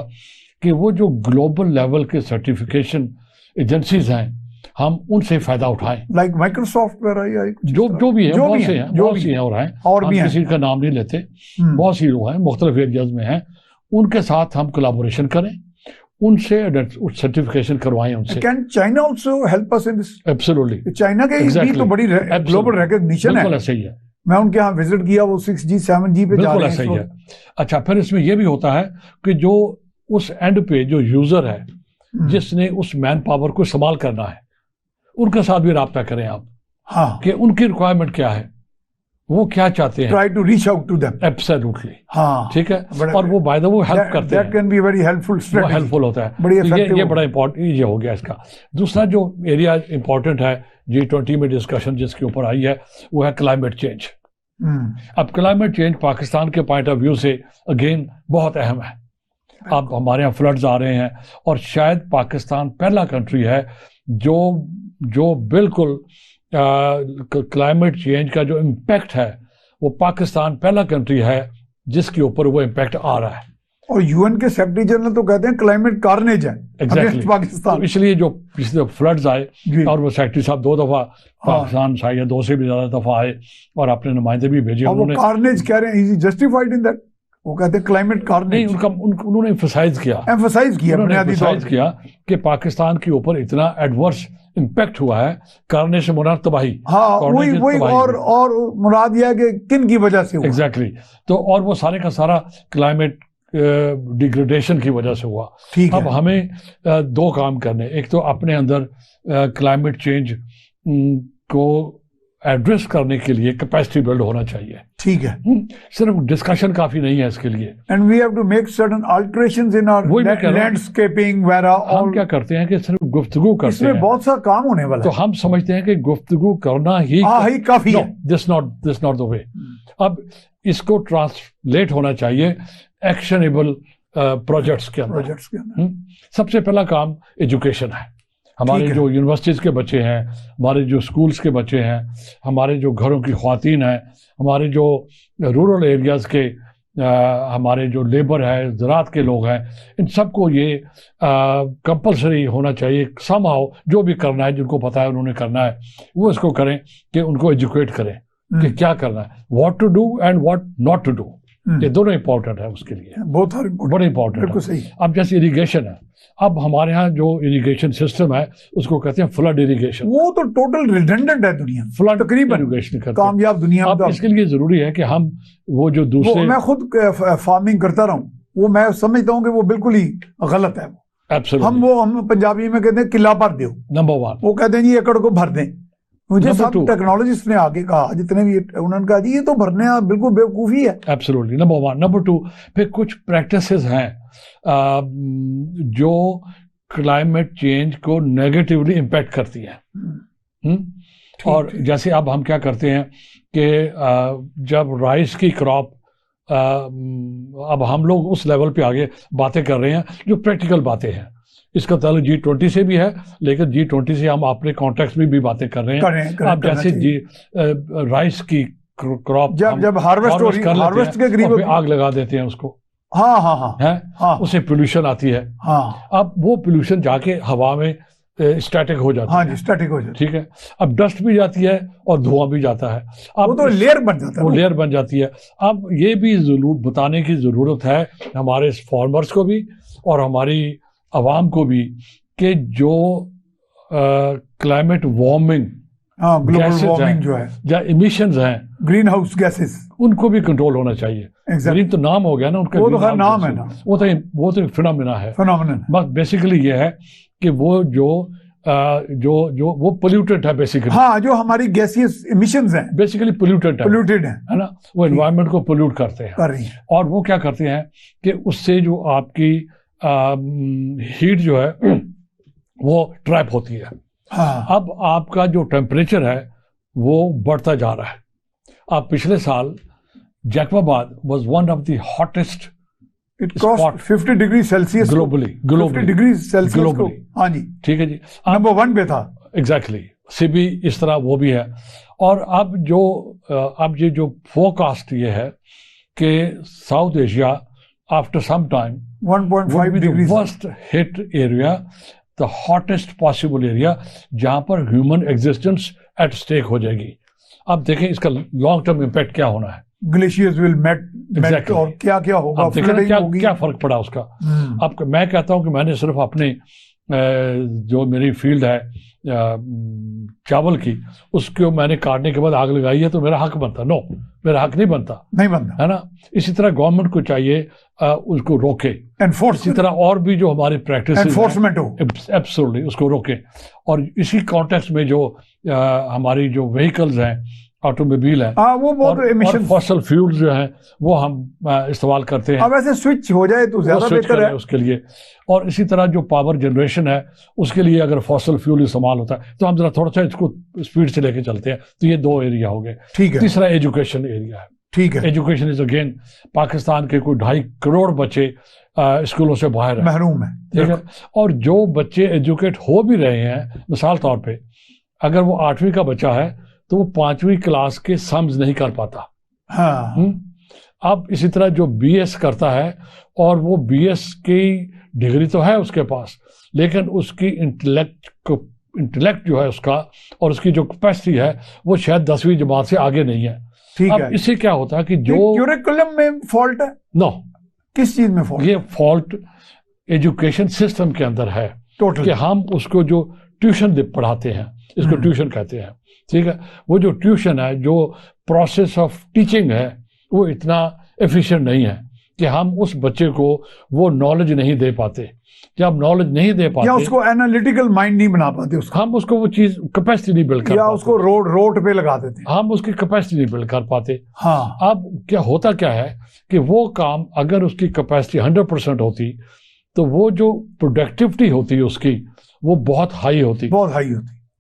कि वो जो ग्लोबल लेवल के सर्टिफिकेशन एजेंसीज हैं हम उनसे फायदा उठाएं, लाइक माइक्रोसॉफ्ट वगैरह, जो भी है, बहुत से हैं, बहुत सी हैं और भी किसी का नाम नहीं लेते, बहुत सी लोग हैं मुख्तलिफ एरियाज में हैं, उनके साथ हम कोलैबोरेशन करें, उनसे सर्टिफिकेशन करवाएं उनसे। Can China also help us in this? Absolutely, China के भी तो बड़ी ग्लोबल रिकॉग्निशन है। बिल्कुल ऐसा ही है, मैं उनके यहाँ विजिट किया, वो 6G 7G पे जा रहे हैं। सही है। अच्छा, फिर इसमें यह भी होता है कि जो उस एंड पे जो यूजर है जिसने उस मैन पावर को इस्तेमाल करना है, उनके साथ भी राब्ता करें आप। हाँ, कि उनकी रिक्वायरमेंट क्या है, वो क्या चाहते हैं। Try to reach out to them. Absolutely, हाँ, ठीक है। और वो बाय द वे हेल्प करते हैं, that can be very helpful strategy, helpful होता है। बड़ी इफेक्टिव, ये बड़ा इंपॉर्टेंट ये हो गया इसका। दूसरा जो एरिया इंपॉर्टेंट है G20 में डिस्कशन जिसके ऊपर आई है वो है क्लाइमेट चेंज। अब क्लाइमेट चेंज पाकिस्तान के पॉइंट ऑफ व्यू से अगेन बहुत अहम है। अब हमारे यहाँ फ्लड्स आ रहे हैं और शायद पाकिस्तान पहला कंट्री है जो बिल्कुल क्लाइमेट चेंज का जो इम्पैक्ट है वो पाकिस्तान पहला कंट्री है जिसके ऊपर वो इम्पैक्ट आ रहा है। और यूएन के सेक्रेटरी जनरल तो कहते हैं क्लाइमेट कार्नेज है एग्जैक्टली पाकिस्तान। तो इसलिए जो पिछले फ्लड्स आए और वो सेक्रेटरी साहब 2 दफा पाकिस्तान शायद 2 से भी ज्यादा दफा आए और अपने नुमाइंदे भी भेजे। उन्होंने कार्नेज कह रहे हैं, इज जस्टिफाइड इन दैट? वो कहते हैं क्लाइमेट कार्नेज। उन्होंने एम्फसाइज किया कि पाकिस्तान के ऊपर इतना एडवर्स इम्पैक्ट हुआ है, करने से मुराद तबाही। हाँ, वही और मुराद यह है कि किन की वजह से हुआ। एग्जैक्टली तो और वो सारे का सारा क्लाइमेट डिग्रेडेशन की वजह से हुआ। ठीक है। अब हमें 2 काम करने, एक तो अपने अंदर क्लाइमेट चेंज को एड्रेस करने के लिए कैपेसिटी बिल्ड होना चाहिए। ठीक है। सिर्फ डिस्कशन काफी नहीं है इसके लिए। And we have to make certain alterations in our landscaping वगैरह। हम क्या करते हैं कि सिर्फ गुफ्तगू करते हैं, इसमें बहुत सा काम होने वाला तो हम समझते हैं कि गुफ्तगू करना ही काफी है। This not the way. अब इसको ट्रांसलेट होना चाहिए एक्शनेबल प्रोजेक्ट्स के अंदर। सबसे पहला काम एजुकेशन है। हमारे जो यूनिवर्सिटीज के बच्चे हैं, हमारे जो स्कूल्स के बच्चे हैं, हमारे जो घरों की ख्वातीन हैं, हमारे जो रूरल एरियाज के हमारे जो लेबर है, ज़राअत के लोग हैं, इन सबको ये कंपलसरी होना चाहिए। समहाउ जो भी करना है, जिनको पता है उन्होंने करना है, वो इसको करें कि उनको एजुकेट करें कि क्या करना है, what to do and what not to do. ये दोनों इंपॉर्टेंट है उसके लिए, बहुत बड़े इंपॉर्टेंट है। अब जैसे इरिगेशन है, अब हमारे यहाँ जो इरिगेशन सिस्टम है उसको कहते हैं फ्लड इरिगेशन। वो तो टोटल रिडंडेंट है दुनिया, फ्लड तकरीबन इरिगेशन करते हैं कामयाब दुनिया में। अब इसके लिए जरूरी है कि हम वो जो दूसरे, मैं खुद फार्मिंग करता रहा हूँ, वो मैं समझता हूँ कि वो बिल्कुल ही गलत है। हम पंजाबी में कहते हैं किला भर दो, नंबर 1। वो कहते हैं जी एकड़ को भर दें। मुझे सब टेक्नोलॉजिस्ट ने आगे कहा, जितने भी, उन्होंने कहा जी ये तो भरने बिल्कुल बेवकूफ़ी है। Absolutely, number 1। नंबर 2, फिर कुछ प्रैक्टिसेस हैं जो क्लाइमेट चेंज को नेगेटिवली इम्पैक्ट करती है। और जैसे अब हम क्या करते हैं कि जब राइस की क्रॉप, अब हम लोग उस लेवल पे आगे बातें कर रहे हैं जो प्रैक्टिकल बातें हैं। इसका ताल्लुक G20 से भी है, लेकिन G20 से हम अपने कॉन्टेक्स्ट में भी बातें कर रहे हैं। अब जैसे राइस की क्रॉप जब हार्वेस्ट के करीब आग लगा देते हैं उसको, हाँ, उससे पोल्यूशन आती है। अब वो पोल्यूशन जाके हवा में स्टैटिक हो जाती है। स्टैटिक हो जाती है। ठीक है। अब डस्ट भी जाती है और धुआं भी जाता है। अब वो तो लेयर बन जाता है, वो लेयर बन जाती है। अब ये भी बताने की जरूरत है हमारे फार्मर्स को भी और हमारी आवाम को भी कि जो क्लाइमेट वार्मिंग, ग्लोबल वार्मिंग जो है, या इमिशंस हैं, ग्रीन हाउस गैसेस, उनको भी कंट्रोल होना चाहिए। ग्रीन तो नाम हो गया ना उनका, वो तो नाम है ना, वो तो फिनोमेना है। बस बेसिकली ये है कि वो जो वो पोल्यूटेड है बेसिकली। हाँ, जो हमारी गैसियस इमिशंस हैं बेसिकली पोल्यूटेड है ना, वो एनवायरनमेंट को पोल्यूट करते हैं। और वो क्या करते हैं कि उससे जो आपकी हीट जो है वो ट्रैप होती है। अब आपका जो टेम्परेचर है वो बढ़ता जा रहा है। अब पिछले साल Jacobabad was one of the hottest, it crossed 50 degree Celsius globally 50 degree Celsius globally. हाँ जी, ठीक है जी, नंबर 1 पे था। एग्जैक्टली, सिबी इस तरह वो भी है। और अब ये जो फोरकास्ट ये है कि South Asia after some time 1.5 degrees worst hit area, the hottest possible area, जहां पर ह्यूमन एग्जिस्टेंस एट स्टेक हो जाएगी। अब देखें इसका लॉन्ग टर्म इम्पैक्ट क्या होना है। ग्लेशियर्स विल मेल्ट और क्या क्या होगा, अब देखें क्या फर्क पड़ा उसका। अब मैं कहता हूं कि मैंने सिर्फ अपने जो मेरी फील्ड है चावल की, उसको मैंने काटने के बाद आग लगाई है तो मेरा हक बनता? नो, मेरा हक नहीं बनता है ना। इसी तरह गवर्नमेंट को चाहिए उसको रोके, एनफोर्स। इसी तरह और भी जो हमारी प्रैक्टिस एनफोर्समेंट हो, एब्सोल्युटली उसको रोके। और इसी कॉन्टेक्स्ट में जो हमारी जो व्हीकल्स हैं, ऑटोमोबाइल है, वो बहुत और फॉसल फ्यूल जो है वो हम इस्तेमाल करते हैं। अब ऐसे स्विच हो जाए तो ज्यादा बेहतर है उसके लिए। और इसी तरह जो पावर जनरेशन है उसके लिए अगर फॉसल फ्यूल इस्तेमाल होता है तो हम जरा थोड़ा सा इसको स्पीड से लेके चलते हैं। तो ये 2 एरिया हो गए। ठीक है। तीसरा एजुकेशन एरिया है। ठीक है। एजुकेशन इज अगेन, पाकिस्तान के कोई 2.5 करोड़ बच्चे स्कूलों से बाहर महरूम है। ठीक है। और जो बच्चे एजुकेट हो भी रहे हैं, मिसाल तौर पे अगर वो 8वीं का बच्चा है तो वो 5वीं क्लास के सम्स नहीं कर पाता। अब इसी तरह जो बीएस करता है और वो बीएस की डिग्री तो है उसके पास, लेकिन उसकी इंटेलेक्ट जो है उसका और उसकी जो कैपेसिटी है वो शायद 10वीं जमात से आगे नहीं है। ठीक अब है, इससे क्या होता है कि जो क्यूरिकुलम में फॉल्ट है? नो, किस चीज में फॉल्ट? ये फॉल्ट एजुकेशन सिस्टम के अंदर है टोटल, कि हम उसको जो ट्यूशन पढ़ाते हैं, इसको ट्यूशन कहते हैं, ठीक है, वो जो ट्यूशन है, जो प्रोसेस ऑफ टीचिंग है, वो इतना एफिशिएंट नहीं है कि हम उस बच्चे को वो नॉलेज नहीं दे पाते। जब नॉलेज नहीं दे पाते या उसको एनालिटिकल माइंड नहीं बना पाते, उसका हम उसको वो चीज कैपेसिटी नहीं बिल्ड कर या पाते, उसको रोड पे लगा देते, हम उसकी कैपेसिटी नहीं बिल्ड कर पाते। हाँ, अब क्या होता क्या है कि वो काम अगर उसकी कैपेसिटी 100% होती तो वो जो प्रोडक्टिविटी होती है उसकी वो बहुत हाई होती,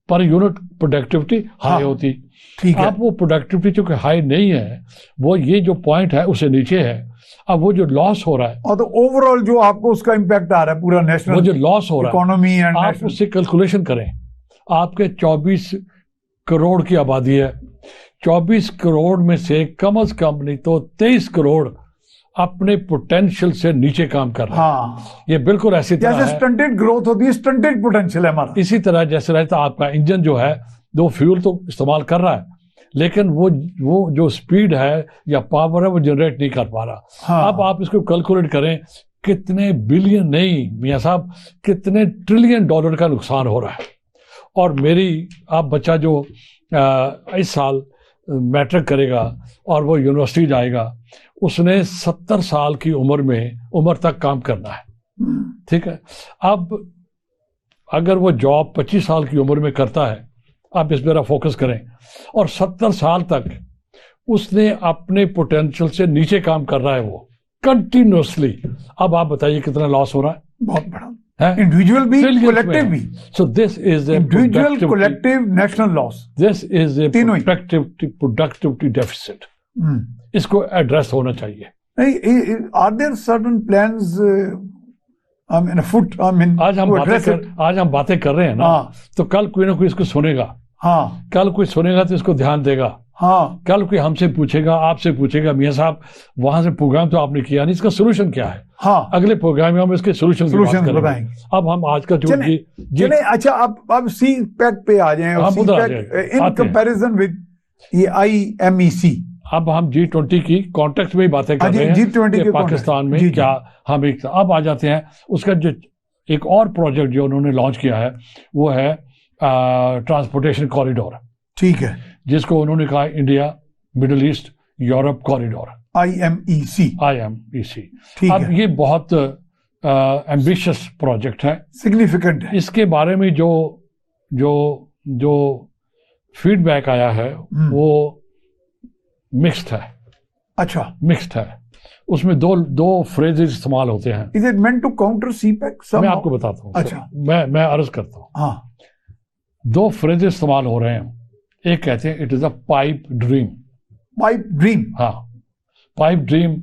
पर यूनिट प्रोडक्टिविटी हाई होती। ठीक है, अब वो प्रोडक्टिविटी चूंकि हाई नहीं है, वो ये जो पॉइंट है उससे नीचे है। अब वो जो लॉस हो रहा है, और तो ओवरऑल जो आपको उसका इम्पैक्ट आ रहा है पूरा नेशनल, वो जो लॉस हो रहा है इकोनॉमी एंड आप उससे कैलकुलेशन करें। आपके 24 करोड़ की आबादी है, 24 करोड़ में से कम से कम नहीं तो 23 करोड़ अपने पोटेंशियल से नीचे काम कर रहे हैं। हाँ, ये बिल्कुल ऐसी तरह जैसे स्टंटेड ग्रोथ होती है, स्टंटेड पोटेंशियल है हमारा। इसी तरह जैसे रहता आपका इंजन जो है वो फ्यूल तो इस्तेमाल कर रहा है, लेकिन वो जो स्पीड है या पावर है वो जनरेट नहीं कर पा रहा। हाँ, अब आप इसको कैलकुलेट करें, कितने बिलियन नहीं मियां साहब, कितने ट्रिलियन डॉलर का नुकसान हो रहा है। और मेरी आप बच्चा जो इस साल मैट्रिक करेगा और वो यूनिवर्सिटी जाएगा, उसने 70 साल की उम्र तक काम करना है, ठीक है। अब अगर वो जॉब 25 साल की उम्र में करता है, आप इस पर फोकस करें, और 70 साल तक उसने अपने पोटेंशियल से नीचे काम कर रहा है वो कंटिन्यूअसली। अब आप बताइए कितना लॉस हो रहा है? बहुत बड़ा, इंडिविजुअल भी, कलेक्टिव भी। So this is individual, collective, national loss. This is A productivity deficit. इसको एड्रेस होना चाहिए। नहीं, आर देयर सर्टेन प्लान्स आज हम बातें कर रहे हैं ना, तो कल कोई ना कोई इसको सुनेगा, हाँ, कल कोई सुनेगा तो इसको ध्यान देगा, हाँ, कल कोई हमसे पूछेगा, आपसे पूछेगा, मियां साहब वहां से प्रोग्राम तो आपने किया नहीं, इसका सोल्यूशन क्या है? हाँ, अगले प्रोग्राम में हम इसके सोल्यूशन बताएंगे। अब हम आज का जो चले, अच्छा अब सी पैक पे आ जाएं, इन कंपैरिजन विद ये IMEC। अब हम G20 की कॉन्टेक्स्ट में ही बातें कर रहे हैं, G20 के पाकिस्तान में क्या हम एक, अब आ जाते हैं उसका जो एक और प्रोजेक्ट जो उन्होंने लॉन्च किया है वो है ट्रांसपोर्टेशन कॉरिडोर, ठीक है, जिसको उन्होंने कहा India middle East Europe corridor, IMEC। अब ये बहुत एम्बिशियस प्रोजेक्ट है, सिग्निफिकेंट है। इसके बारे में जो फीडबैक आया है वो मिक्स्ड है। अच्छा, मिक्स्ड है। उसमें दो फ्रेजेस इस्तेमाल होते हैं। Is it meant to counter CPEC? मैं आपको बताता हूँ। अच्छा, मैं अर्ज करता हूँ। हाँ, 2 फ्रेजेस इस्तेमाल हो रहे हैं। एक कहते हैं it is a pipe dream. Pipe dream? हाँ, पाइप ड्रीम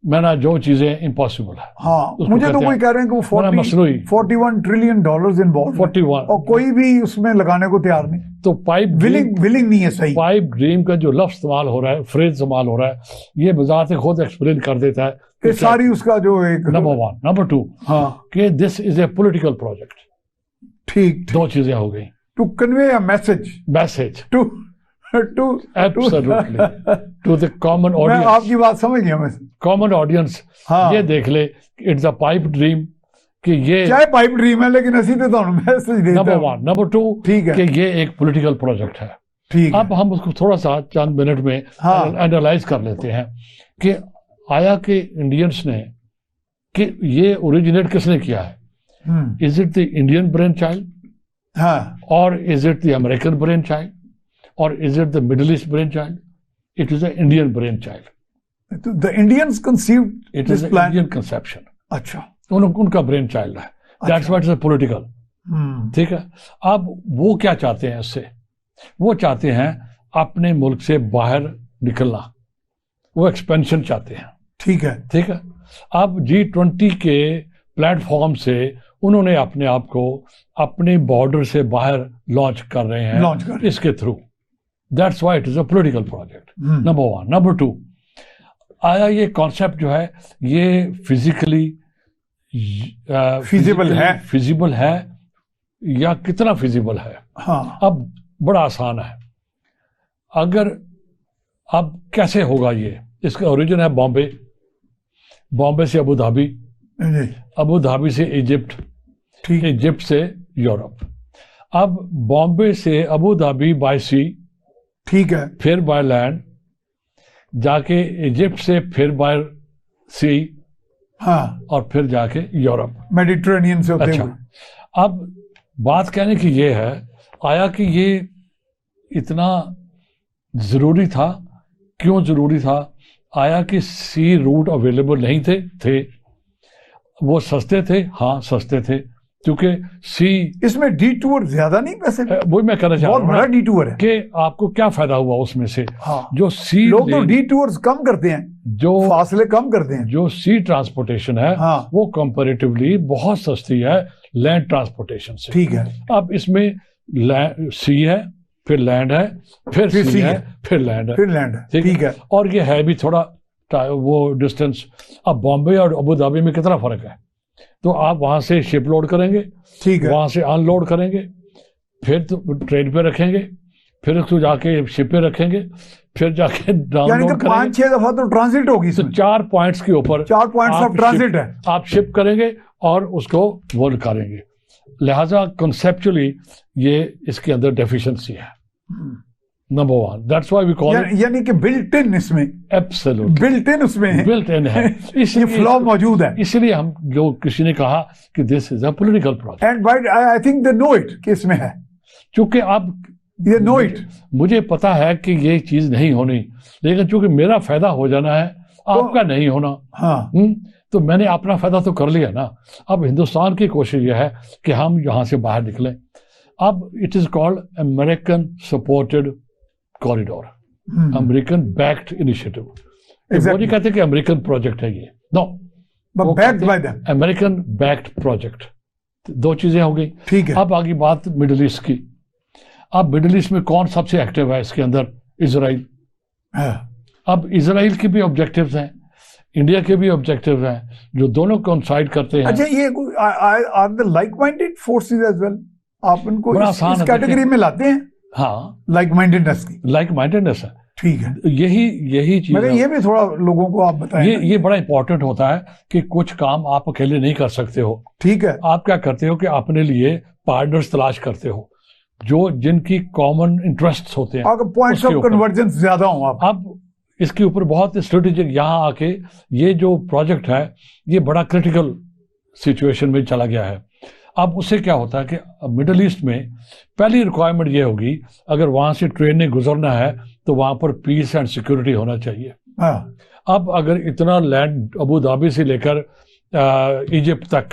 मैंने जो चीजें इम्पॉसिबल है। हाँ, मुझे तो कोई कह रहे हैं कि वो 41 ट्रिलियन डॉलर्स इन्वॉल्व, 41, और कोई भी उसमें लगाने को तैयार नहीं। तो पाइप विलिंग नहीं है। सही, पाइप ड्रीम का जो लफ्ज इस्तेमाल हो रहा है, फ्रेज इस्तेमाल हो रहा है, ये बजाते खुद एक्सप्लेन कर देता है कि सारी उसका जो एक नंबर 1, नंबर 2, हाँ, कि this is a political project. ठीक, 2 चीजें हो गई। To convey a message to absolutely to the common audience. मैं आपकी बात समझ गया। मैं कॉमन ऑडियंस ये देख ले, इट्स अ पाइप ड्रीम, कि ये चाहे पाइप ड्रीम है लेकिन ऐसी तो मैसेज देता है। नंबर 1, नंबर 2, ठीक है, कि ये एक पॉलिटिकल प्रोजेक्ट है। ठीक, अब हम उसको थोड़ा सा चंद मिनट में एनालाइज कर लेते हैं कि आया कि इंडियंस ने, कि ये ओरिजिनेट किसने किया है? Is it the Indian brain child, और is it the American brain child, और is it the Middle East brain child? It is the Indian brain child. The Indians conceived it is the Indian conception. अच्छा, उनका brain child है। That's what is political. ठीक है। अब वो क्या चाहते हैं इससे? वो चाहते हैं अपने मुल्क से बाहर निकलना, वो एक्सपेंशन चाहते हैं। ठीक है, ठीक है। अब G20 के प्लेटफॉर्म से उन्होंने अपने आप को अपने बॉर्डर से बाहर लॉन्च कर रहे हैं, इसके through. That's why it is a political project, number 1। Number 2, आया ये कॉन्सेप्ट जो है ये फिजिकली फिजिबल है या कितना फिजिबल है? हाँ। अब बड़ा आसान है। अगर अब कैसे होगा ये? इसका ओरिजिन है बॉम्बे, बॉम्बे से अबू धाबी, अबू धाबी से इजिप्ट, इजिप्ट से यूरोप। अब बॉम्बे से अबू धाबी बाय सी, ठीक है, फिर बाय लैंड, जाके इजिप्ट से फिर बाय सी, हाँ, और फिर जाके यूरोप, मेडिटेरेनियन से होते अच्छा। अब बात कहने की ये है, आया कि ये इतना जरूरी था। क्यों जरूरी था? आया कि सी रूट अवेलेबल नहीं थे वो सस्ते थे, हाँ सस्ते थे, क्योंकि सी, इसमें डिटूर ज्यादा नहीं पैसे, वही मैं कहना चाह रहा हूं, बहुत बड़ा डिटूर है कि आपको क्या फायदा हुआ उसमें से? हाँ, जो सी, लोग तो डिटूर्स कम करते हैं, जो फासले कम करते हैं। जो सी ट्रांसपोर्टेशन है, हाँ, वो कंपैरेटिवली बहुत सस्ती है लैंड ट्रांसपोर्टेशन से। ठीक है। अब इसमें सी है, फिर लैंड है, फिर सी है, फिर लैंड है, फिर लैंड है, ठीक है। और ये है भी थोड़ा वो डिस्टेंस। अब बॉम्बे और अबू धाबी में कितना फर्क है? तो आप वहां से शिप लोड करेंगे, ठीक है, वहां से अनलोड करेंगे, फिर तो ट्रेन पे रखेंगे, फिर उसको जाके शिप पे रखेंगे, फिर जाके डाउनलोड करेंगे। 5-6 दफा तो ट्रांजिट होगी। तो 4 पॉइंट्स के ऊपर 4 पॉइंट्स ऑफ ट्रांजिट है, आप शिप करेंगे और उसको वो निकालेंगे। लिहाजा कॉन्सेप्चुअली ये इसके अंदर डेफिशिएंसी है, number 1। That's why we call it, यानी कि बिल्ट इन, इसमें एब्सोल्युटली बिल्ट इन, उसमें है, बिल्ट इन है, ये फ्लॉ मौजूद है। इसलिए हम, जो किसी ने कहा कि this is a political project, and by I think they know it कि इसमें है, क्योंकि आप ये नो इट, मुझे पता है कि ये चीज नहीं होनी, लेकिन चूंकि मेरा फायदा हो जाना है, आपका नहीं होना, हाँ, तो मैंने अपना फायदा तो कर लिया ना। अब हिंदुस्तान की कोशिश यह है कि हम यहां से बाहर निकलें। अब it is called American supported corridor, American backed initiative. वो नहीं कहते कि अमेरिकन प्रोजेक्ट है ये, no, backed by them, American backed project. दो चीजें हो गई, ठीक है। अब आगे बात मिडिल ईस्ट की। अब मिडिल ईस्ट में कौन सबसे एक्टिव है इसके अंदर? इजराइल। अब इजराइल के भी ऑब्जेक्टिव्स हैं, इंडिया के भी ऑब्जेक्टिव हैं, जो दोनों कोइंसाइड करते हैं। अच्छा, ये are the like minded forces as well? आप इनको इस कैटेगरी में लाते हैं? हाँ, लाइक माइंडेडनेस की, लाइक माइंडेडनेस है, ठीक है। यही चीज, मगर ये भी थोड़ा लोगों को आप बताएं। ये बड़ा इंपॉर्टेंट होता है कि कुछ काम आप अकेले नहीं कर सकते हो, ठीक है। आप क्या करते हो कि अपने लिए पार्टनर्स तलाश करते हो, जो जिनकी कॉमन इंटरेस्ट होते हैं, अगर पॉइंट्स ऑफ कन्वर्जेंस ज्यादा हो आप। अब इसके ऊपर बहुत स्ट्रेटेजिक, यहाँ आके ये जो प्रोजेक्ट है ये बड़ा क्रिटिकल सिचुएशन में चला गया है। अब उससे क्या होता है कि मिडिल ईस्ट में पहली रिक्वायरमेंट ये होगी, अगर वहां से ट्रेन ने गुजरना है तो वहां पर पीस एंड सिक्योरिटी होना चाहिए। अब अगर इतना लैंड अबू धाबी से लेकर इजिप्ट तक,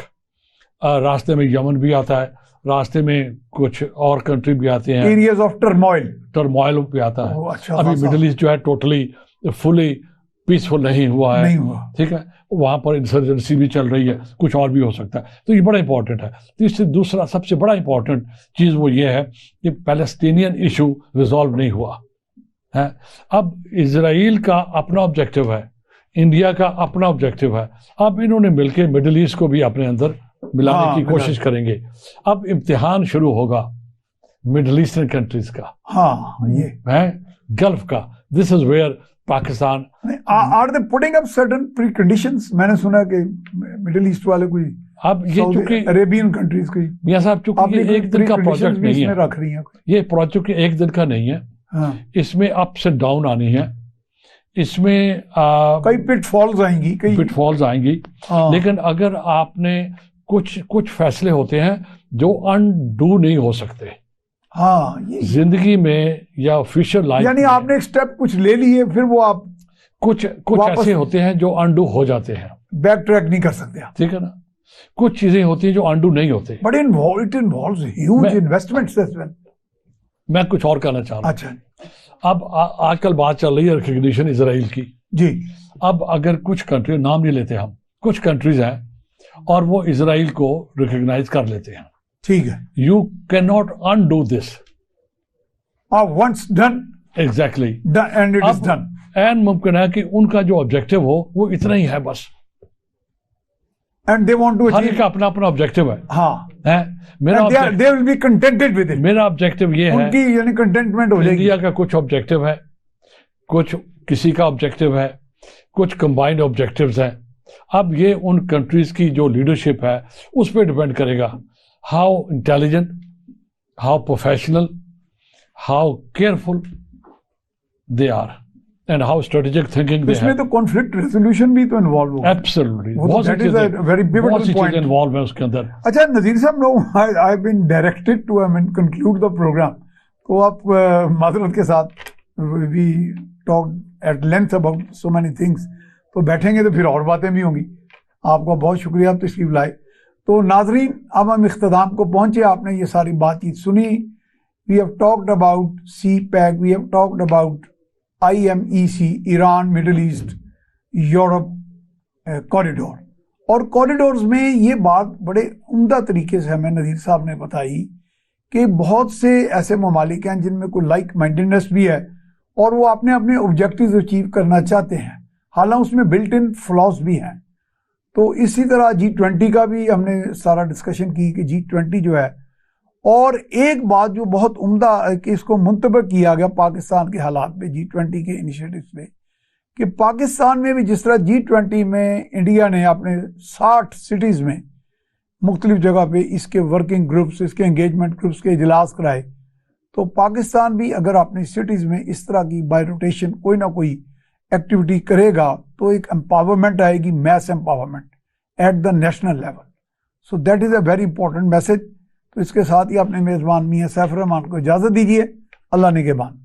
रास्ते में यमन भी आता है, रास्ते में कुछ और कंट्री भी आते हैं, एरियाज ऑफ टर्मोइल भी आता है। अच्छा, अभी मिडिल ईस्ट जो है टोटली फुली पीसफुल नहीं हुआ है, नहीं हुआ, ठीक है, वहां पर इंसर्जेंसी भी चल रही है, कुछ और भी हो सकता है। तो ये बड़ा इंपॉर्टेंट है। तो इससे दूसरा सबसे बड़ा इंपॉर्टेंट चीज वो ये है कि पैलेस्टीनियन इशू रिजॉल्व नहीं हुआ है। अब इजराइल का अपना ऑब्जेक्टिव है, इंडिया का अपना ऑब्जेक्टिव है। अब इन्होंने मिलकर मिडिल ईस्ट को भी अपने अंदर मिलाने की कोशिश करेंगे। अब इम्तिहान शुरू होगा मिडिल ईस्टर्न कंट्रीज का, हाँ, ये है गल्फ का। This is where Pakistan, are they putting up certain preconditions? मैंने सुना कि मिडिल ईस्ट वाले कोई, अब ये चूंकि अरेबियन कंट्रीज की, मियां साहब, चूंकि ये एक दिन का प्रोजेक्ट नहीं है, रख रही है ये प्रोजेक्ट एक दिन का नहीं है, हाँ, इसमें अप्स एंड डाउन आनी है, इसमें कई पिटफॉल्स आएंगी, हाँ, लेकिन अगर आपने कुछ फैसले होते हैं जो अनडू नहीं हो सकते, हाँ, जिंदगी में या ऑफिशियल लाइफ, यानी आपने एक स्टेप कुछ ले लिए, फिर वो आप कुछ ऐसे होते हैं जो अनडू हो जाते हैं, बैक ट्रैक नहीं कर सकते, ठीक है ना। कुछ चीजें होती हैं जो अनडू नहीं होते, but it involves huge investments as well. मैं कुछ और कहना चाह रहा हूं। अच्छा, अब आजकल बात चल रही है रिकग्निशन इजराइल की, जी। अब अगर कुछ कंट्री, नाम नहीं लेते हम, कुछ कंट्रीज हैं और वो इजराइल को रिकॉग्नाइज कर लेते हैं, ठीक है। You can not undo this, once done, exactly, and it is done. एन मुमकिन है कि उनका जो ऑब्जेक्टिव हो वो इतना ही है बस, एंड दे वांट टू हर एक का अपना अपना ऑब्जेक्टिव है। हाँ है मेरा they will be contented with it. मेरा ऑब्जेक्टिव ये है, उनकी यानी कंटेंटमेंट हो जाएगी। इंडिया का कुछ ऑब्जेक्टिव है, कुछ किसी का ऑब्जेक्टिव है, कुछ कंबाइंड ऑब्जेक्टिव्स हैं। अब ये उन कंट्रीज की जो लीडरशिप है उस पर डिपेंड करेगा, how intelligent, how professional, how careful they are and how strategic thinking they इसमें तो कॉन्फ्लिक्ट रेजोल्यूशन भी तो इन्वॉल्व होगा। एब्सोल्युटली, बहुत सी चीजें इन्वॉल्व है उसके अंदर। अच्छा Nazir sahab, no I have been directed to conclude the program, तो आप माजरत के साथ we talk at length about so many things, तो बैठेंगे तो फिर और बातें भी होंगी। आपका बहुत शुक्रिया, आप तशरीफ लाए। तो नाजरीन, अब हम इख्तिताम को पहुंचे, आपने ये सारी बातचीत सुनी। We have talked about CPEC, we have talked about IMEC, Iran Middle East Europe corridor, और कॉरिडोर्स में ये बात बड़े उम्दा तरीके से हमें नज़ीर साहब ने बताई कि बहुत से ऐसे ममालिक हैं जिनमें कोई लाइक माइंडेडनेस भी है और वो अपने अपने ऑब्जेक्टिव्स अचीव करना चाहते हैं, हालांकि उसमें बिल्ट इन फ्लॉज भी हैं। तो इसी तरह G20 का भी हमने सारा डिस्कशन की कि G20 जो है, और एक बात जो बहुत उम्दा कि इसको मुंतबक किया गया पाकिस्तान के हालात में G20 के इनिशिएटिव में, कि पाकिस्तान में भी जिस तरह G20 में इंडिया ने अपने 60 सिटीज़ में मुख्तलिफ जगह पे इसके वर्किंग ग्रुप्स, इसके एंगेजमेंट ग्रुप्स के इजलास कराए, तो पाकिस्तान भी अगर अपनी सिटीज़ में इस तरह की बाय रोटेशन कोई ना कोई एक्टिविटी करेगा तो एक एम्पावरमेंट आएगी, mass empowerment at the national level. So that is a very important message. तो इसके साथ ही अपने मेज़बान मियां सैफ रहमान को इजाज़त दीजिए। अल्लाह निगहबान।